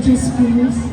Judges, please.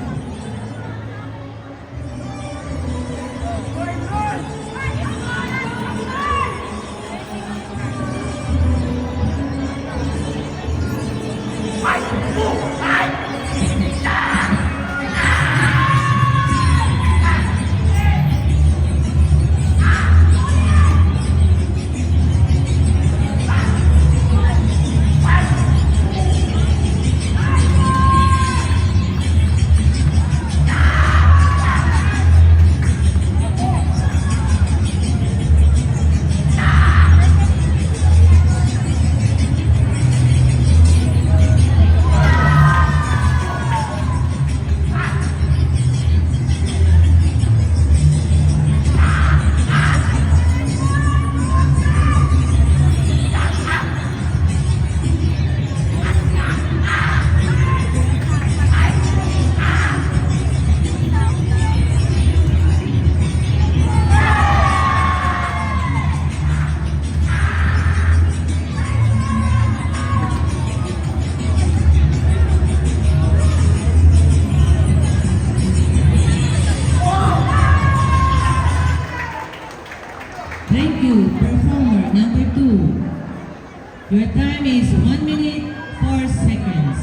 Thank you, performer number 2. Your time is 1 minute 4 seconds.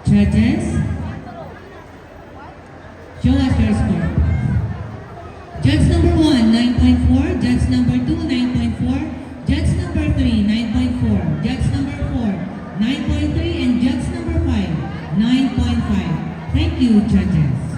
Judges, show us your score. Judge number 1, 9.4. Judge number 2, 9.4. Judge number 3, 9.4. Judge number 4, 9.3. And judge number 5, 9.5. Thank you, judges.